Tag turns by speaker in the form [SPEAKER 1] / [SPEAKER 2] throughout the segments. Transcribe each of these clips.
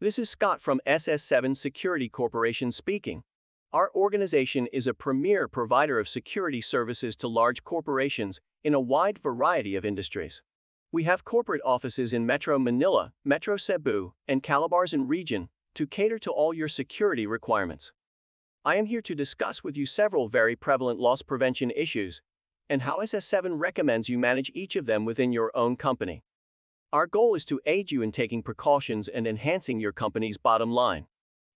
[SPEAKER 1] This is Scott from SS7 Security Corporation speaking. Our organization is a premier provider of security services to large corporations in a wide variety of industries. We have corporate offices in Metro Manila, Metro Cebu, and Calabarzon region to cater to all your security requirements. I am here to discuss with you several very prevalent loss prevention issues and how SS7 recommends you manage each of them within your own company. Our goal is to aid you in taking precautions and enhancing your company's bottom line.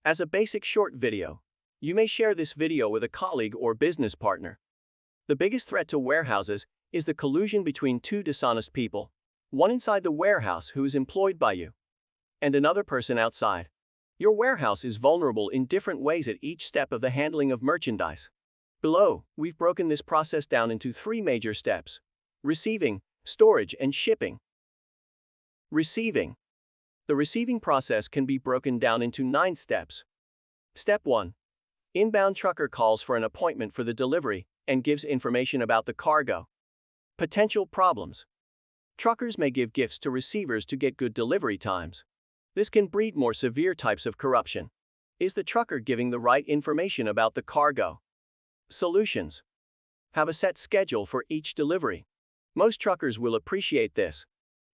[SPEAKER 1] As a basic short video, you may share this video with a colleague or business partner. The biggest threat to warehouses is the collusion between two dishonest people, one inside the warehouse who is employed by you, and another person outside. Your warehouse is vulnerable in different ways at each step of the handling of merchandise. Below, we've broken this process down into three major steps: receiving, storage, and shipping. Receiving. The receiving process can be broken down into 9 steps. Step 1. Inbound trucker calls for an appointment for the delivery and gives information about the cargo. Potential problems. Truckers may give gifts to receivers to get good delivery times. This can breed more severe types of corruption. Is the trucker giving the right information about the cargo? Solutions. Have a set schedule for each delivery. Most truckers will appreciate this.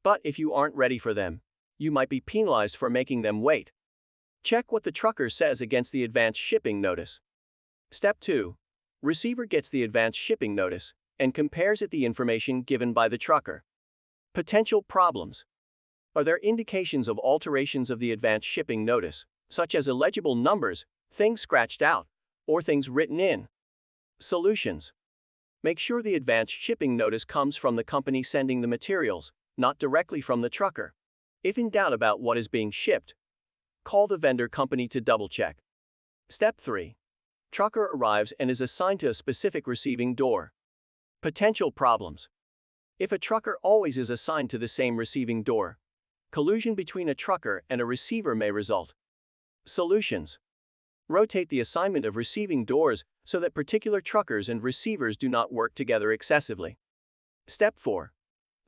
[SPEAKER 1] But if you aren't ready for them, you might be penalized for making them wait. Check what the trucker says against the advance shipping notice. Step 2. Receiver gets the advance shipping notice and compares it the information given by the trucker. Potential problems. Are there indications of alterations of the advance shipping notice, such as illegible numbers, things scratched out, or things written in? Solutions. Make sure the advance shipping notice comes from the company sending the materials, not directly from the trucker. If in doubt about what is being shipped, call the vendor company to double-check. Step 3. Trucker arrives and is assigned to a specific receiving door. Potential problems. If a trucker always is assigned to the same receiving door, collusion between a trucker and a receiver may result. Solutions. Rotate the assignment of receiving doors so that particular truckers and receivers do not work together excessively. Step 4.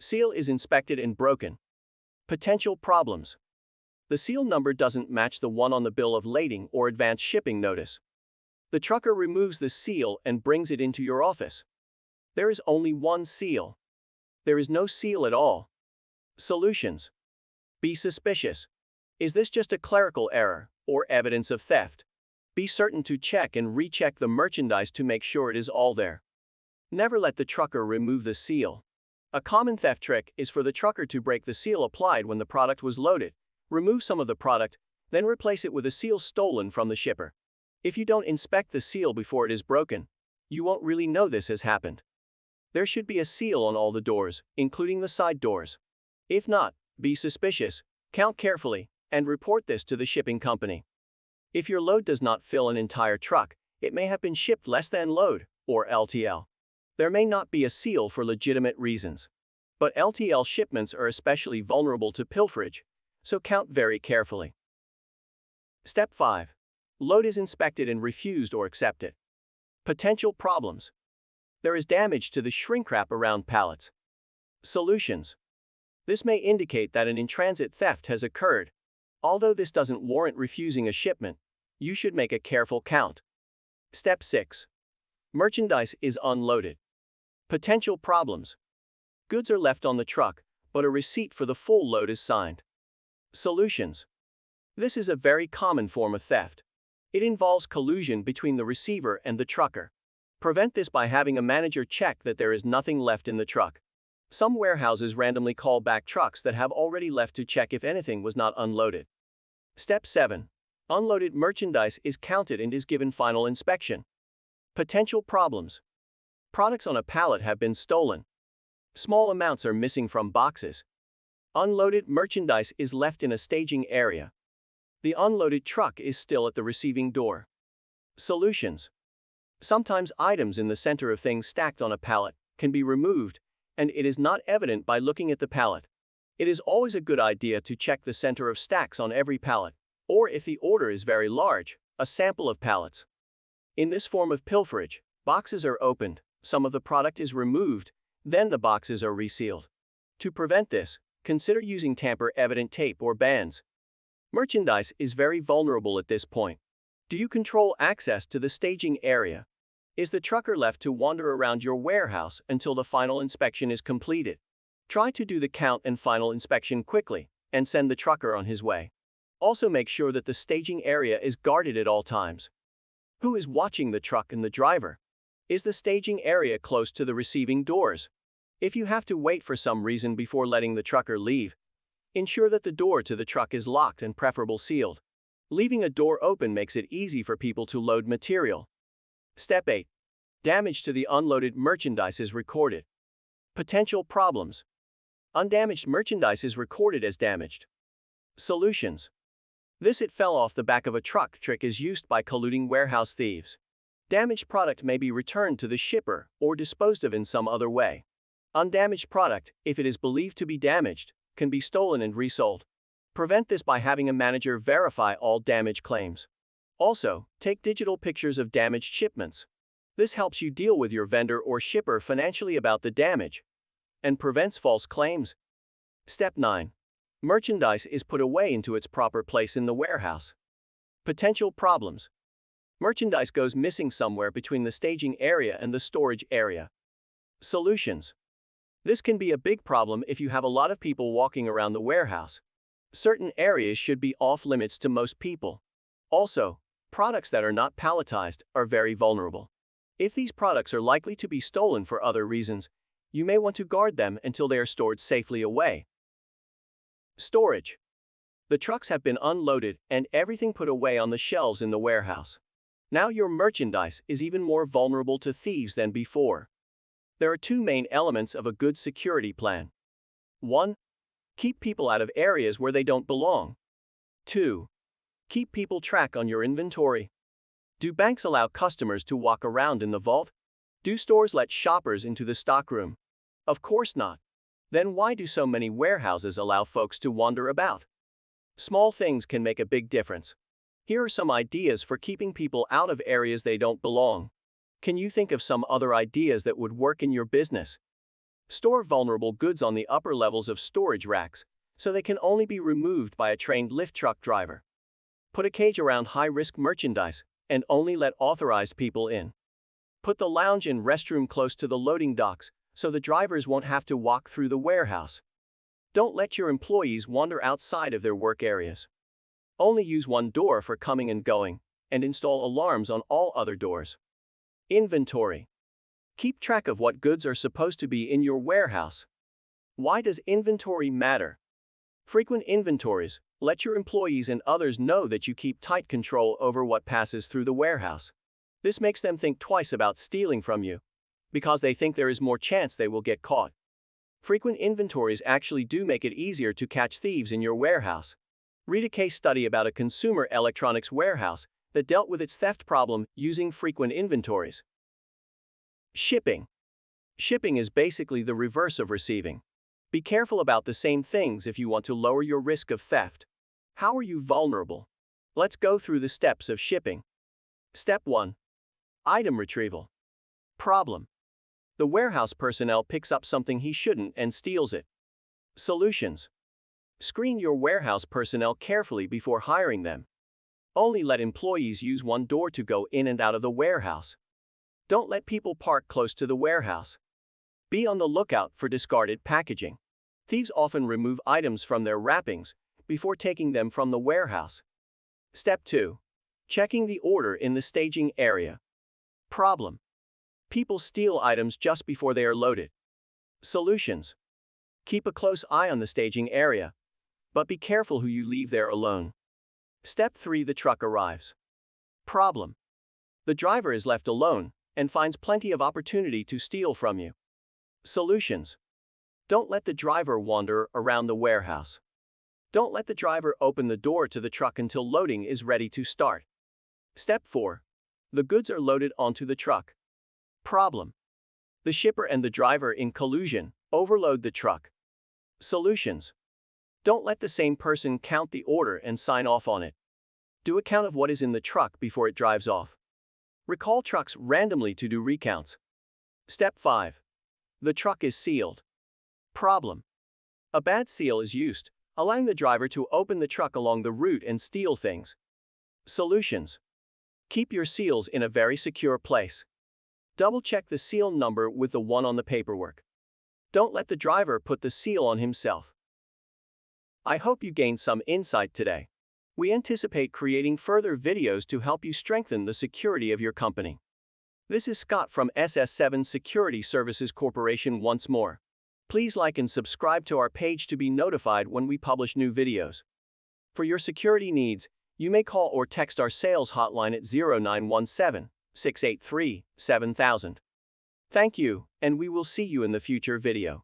[SPEAKER 1] Seal is inspected and broken. Potential problems. The seal number doesn't match the one on the bill of lading or advance shipping notice. The trucker removes the seal and brings it into your office. There is only one seal. There is no seal at all. Solutions. Be suspicious. Is this just a clerical error or evidence of theft? Be certain to check and recheck the merchandise to make sure it is all there. Never let the trucker remove the seal. A common theft trick is for the trucker to break the seal applied when the product was loaded, remove some of the product, then replace it with a seal stolen from the shipper. If you don't inspect the seal before it is broken, you won't really know this has happened. There should be a seal on all the doors, including the side doors. If not, be suspicious, count carefully, and report this to the shipping company. If your load does not fill an entire truck, it may have been shipped less than load, or LTL. There may not be a seal for legitimate reasons. But LTL shipments are especially vulnerable to pilferage, so count very carefully. Step 5. Load is inspected and refused or accepted. Potential problems. There is damage to the shrink wrap around pallets. Solutions. This may indicate that an in-transit theft has occurred. Although this doesn't warrant refusing a shipment, you should make a careful count. Step 6. Merchandise is unloaded. Potential problems. Goods are left on the truck, but a receipt for the full load is signed. Solutions. This is a very common form of theft. It involves collusion between the receiver and the trucker. Prevent this by having a manager check that there is nothing left in the truck. Some warehouses randomly call back trucks that have already left to check if anything was not unloaded. Step 7. Unloaded merchandise is counted and is given final inspection. Potential problems. Products on a pallet have been stolen. Small amounts are missing from boxes. Unloaded merchandise is left in a staging area. The unloaded truck is still at the receiving door. Solutions. Sometimes items in the center of things stacked on a pallet can be removed, and it is not evident by looking at the pallet. It is always a good idea to check the center of stacks on every pallet, or if the order is very large, a sample of pallets. In this form of pilferage, boxes are opened, some of the product is removed, then the boxes are resealed. To prevent this, consider using tamper-evident tape or bands. Merchandise is very vulnerable at this point. Do you control access to the staging area? Is the trucker left to wander around your warehouse until the final inspection is completed? Try to do the count and final inspection quickly, and send the trucker on his way. Also make sure that the staging area is guarded at all times. Who is watching the truck and the driver? Is the staging area close to the receiving doors? If you have to wait for some reason before letting the trucker leave, ensure that the door to the truck is locked and preferably sealed. Leaving a door open makes it easy for people to load material. Step 8. Damage to the unloaded merchandise is recorded. Potential problems. Undamaged merchandise is recorded as damaged. Solutions. This "it fell off the back of a truck" trick is used by colluding warehouse thieves. Damaged product may be returned to the shipper or disposed of in some other way. Undamaged product, if it is believed to be damaged, can be stolen and resold. Prevent this by having a manager verify all damage claims. Also, take digital pictures of damaged shipments. This helps you deal with your vendor or shipper financially about the damage and prevents false claims. Step 9. Merchandise is put away into its proper place in the warehouse. Potential problems. Merchandise goes missing somewhere between the staging area and the storage area. Solutions. This can be a big problem if you have a lot of people walking around the warehouse. Certain areas should be off limits to most people. Also, products that are not palletized are very vulnerable. If these products are likely to be stolen for other reasons, you may want to guard them until they are stored safely away. Storage. The trucks have been unloaded and everything put away on the shelves in the warehouse. Now your merchandise is even more vulnerable to thieves than before. There are two main elements of a good security plan. 1. Keep people out of areas where they don't belong. 2. Keep people track on your inventory. Do banks allow customers to walk around in the vault? Do stores let shoppers into the stockroom? Of course not. Then why do so many warehouses allow folks to wander about? Small things can make a big difference. Here are some ideas for keeping people out of areas they don't belong. Can you think of some other ideas that would work in your business? Store vulnerable goods on the upper levels of storage racks, so they can only be removed by a trained lift truck driver. Put a cage around high-risk merchandise, and only let authorized people in. Put the lounge and restroom close to the loading docks, so the drivers won't have to walk through the warehouse. Don't let your employees wander outside of their work areas. Only use one door for coming and going, and install alarms on all other doors. Inventory. Keep track of what goods are supposed to be in your warehouse. Why does inventory matter? Frequent inventories let your employees and others know that you keep tight control over what passes through the warehouse. This makes them think twice about stealing from you, because they think there is more chance they will get caught. Frequent inventories actually do make it easier to catch thieves in your warehouse. Read a case study about a consumer electronics warehouse that dealt with its theft problem using frequent inventories. Shipping. Shipping is basically the reverse of receiving. Be careful about the same things if you want to lower your risk of theft. How are you vulnerable? Let's go through the steps of shipping. Step 1. Item retrieval. Problem. The warehouse personnel picks up something he shouldn't and steals it. Solutions. Screen your warehouse personnel carefully before hiring them. Only let employees use one door to go in and out of the warehouse. Don't let people park close to the warehouse. Be on the lookout for discarded packaging. Thieves often remove items from their wrappings before taking them from the warehouse. Step 2. Checking the order in the staging area. Problem. People steal items just before they are loaded. Solutions. Keep a close eye on the staging area, but be careful who you leave there alone. Step 3. The truck arrives. Problem. The driver is left alone and finds plenty of opportunity to steal from you. Solutions. Don't let the driver wander around the warehouse. Don't let the driver open the door to the truck until loading is ready to start. Step 4. The goods are loaded onto the truck. Problem. The shipper and the driver in collusion overload the truck. Solutions. Don't let the same person count the order and sign off on it. Do a count of what is in the truck before it drives off. Recall trucks randomly to do recounts. Step 5. The truck is sealed. Problem. A bad seal is used, allowing the driver to open the truck along the route and steal things. Solutions. Keep your seals in a very secure place. Double-check the seal number with the one on the paperwork. Don't let the driver put the seal on himself. I hope you gained some insight today. We anticipate creating further videos to help you strengthen the security of your company. This is Scott from SS7 Security Services Corporation once more. Please like and subscribe to our page to be notified when we publish new videos. For your security needs, you may call or text our sales hotline at 0917-683-7000. Thank you, and we will see you in the future video.